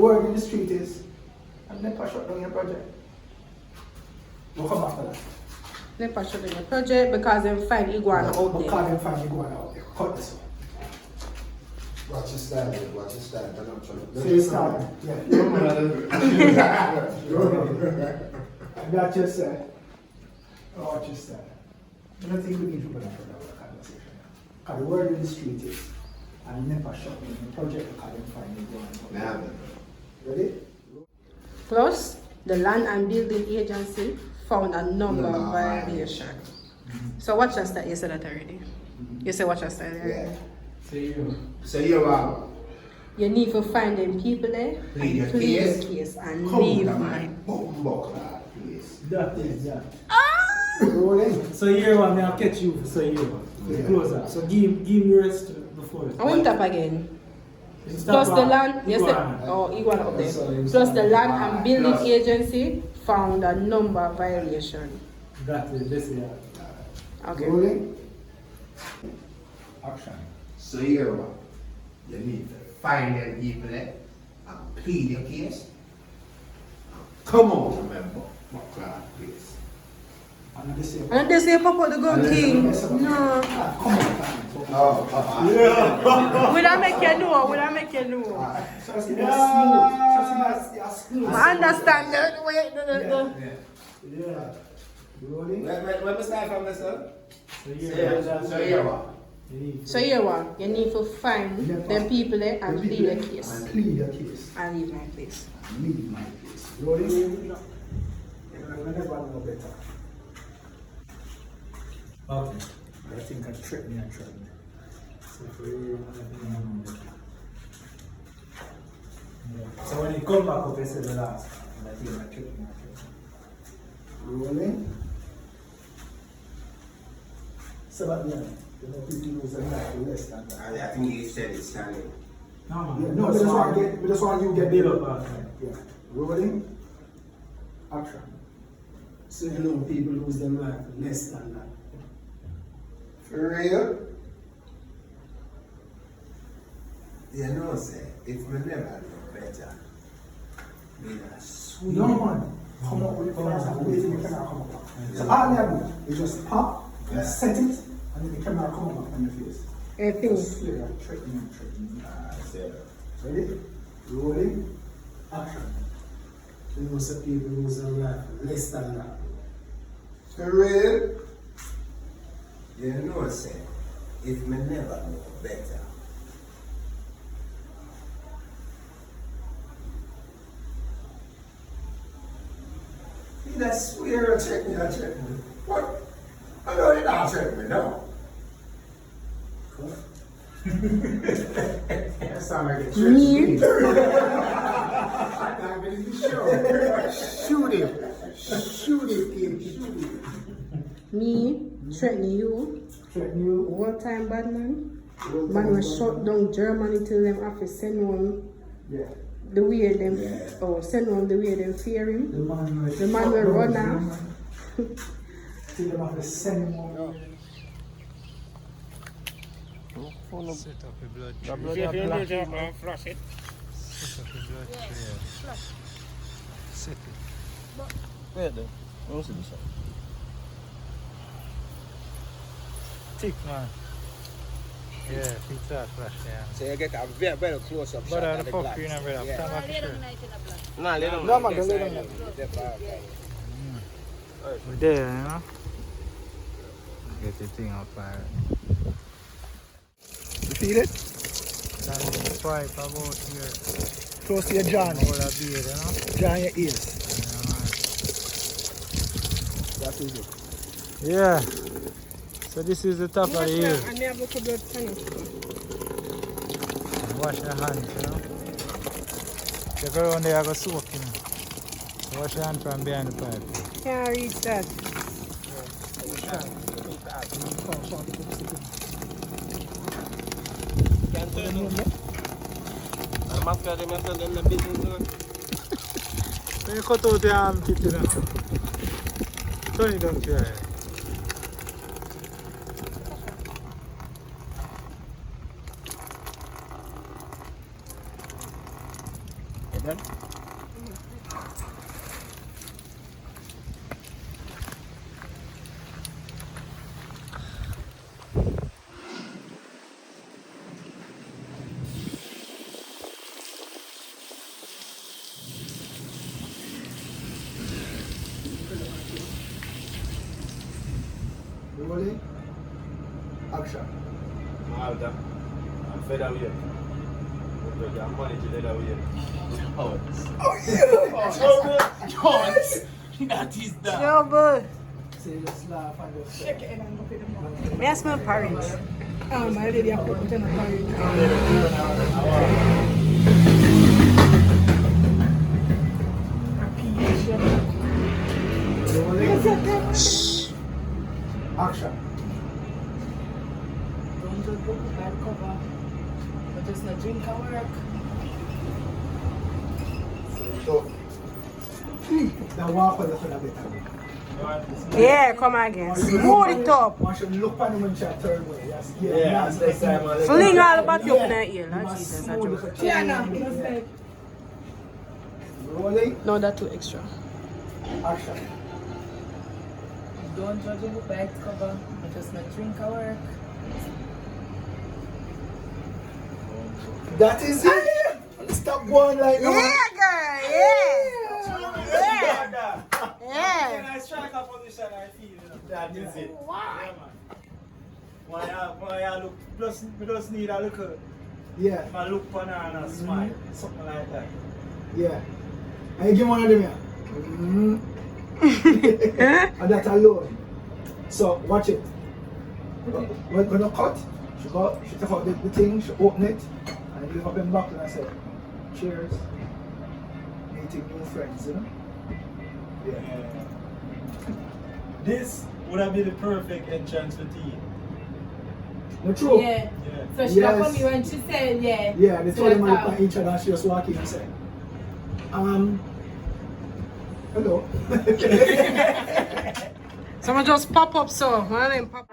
word in the street is, and never shut down your project. We'll come after that. Never shut down your project because they find iguana out there. Because they find iguana out there. Cut this one. Watch your style, watch your style. I'm not trying to. So you start. Yeah. I got you, sir. Watch your style. I don't think we need to go down for that conversation. Because the word in the street is, and never shut down your project because they find iguana out there. Ready? Plus, the Land and Building Agency found a number of violations. So watch your style, you said that already. You said watch your style already. Yeah. So you are. You need to find them people there Plead your and plead case. your case and Come leave on, mine. please. that is, yeah. Rolling. So here one, I'll catch you for so here one. Yeah. Closer. So give me rest before. I went up again. Stop Plus the back. land, yes, Iguana. iguana up there. Sorry, Plus the Land Ah, and Building plus. Agency found a number of violations. That is this year. Okay. Rolling. Action. So here one. You need to find them people there and plead your case. Come on, remember. Please. And this is. And they say pop out the gun king. No. Come on, Will I make you know? Will I make you know? So it's smooth. So it's smooth. I understand the way. Yeah. Rolling. When we start from this one? So here. So here one. So here one, you need to find them people there and plead your case. And plead your case. And leave my place. And leave my place. Rolling. You never know better. Okay. I think I tricked me and tricked me. So for you, so when you come back up, you say the last. And I think I tricked me. Rolling. So that yeah, you know people lose their life less than that. I think you said it's standing. No, man. Yeah, no, we just want you get Build built up up. after. Yeah. Rolling. Action. So you know people lose their life less than that. For real? You know, say, if we never know better, we are sweet. No man, come up with the first and wait till the camera come up. So all you do is just pop, set it, and then the camera come up on your face. Everything. Just clear, trick me. I said, Ready? Rolling. Action. You know, some people lose their life less than that. for real? You know, say, if we never know better, you just swear or check me. What? I know you're not checking me, no. That sound like a trick. Me? Shoot him, kid, shoot him. Me threatening you. Threaten you. One time bad man. Man was shut down Germany till them have to send one Yeah. the way them Yeah. send one the way them fear him. The man will The man will run off. See them have to send him on. Set up a blood If you flush it. Set up a blood Set it. Where then? I don't see this one. Thick man. Yeah, thick that flash, yeah. So you get a very, very close up shot But of the the fuck glass. you know, brother. Yeah. Stand back the shirt. No, lay down. No, man, Yes, lay I down. know. We're there, you know? Get the thing up fire. You feel it? Standing the pipe about here. Close to your jaw. All a beard, you know? Jaw in your ears. Yeah, That is it. man. Yeah. So this is the top of the hill. And me have look blood funny. Wash your hands, you know? Take around there, I go soak, you know? So wash your hand from behind the pipe. Can't reach that. Can't turn on. I'm after them and tell them the business. When you cut out your armpit, you know? Turn it down to your head. Done? Rolling. Action. Malta. I'm fed up here. I'm managing it out here. Oh, that is that. Yo, boy. Say just laugh and just Shake it and look at them. May I smell porridge? My lady, I put in a porridge. Shh. Action. Don't just book a bad cover. But just not drink and work. Now walk on the front of it. Yeah, come again. Smooth it up. One should look on him and try to turn away. Yes. Yeah, as they say, man. Fling all the back up in the ear. You Lord must Jesus, I smooth joke. like a chain. Rolling. No, that too extra. Action. Don't judge a book by its cover, but just not drink or work. That is it. Stop going like that. Yeah, girl. Yeah. Yeah. I strike a position, I feel. That is it. Yeah, man. Why I look, plus we just need a look, Yeah. my look on her and a smile, something like that. Yeah. And you give one of them here. And that alone. So watch it. We're gonna cut. She took out the thing, she opened it, and give up in back and I said, cheers. Meeting new friends, you know? Yeah. This would have been the perfect entrance for tea. No true. Yeah. Yeah. So she Yes. yes. me when she said, yeah. Yeah, they told them So to look that's at each other and she just walked in and said, hello. Someone just pop up, so one of them pop.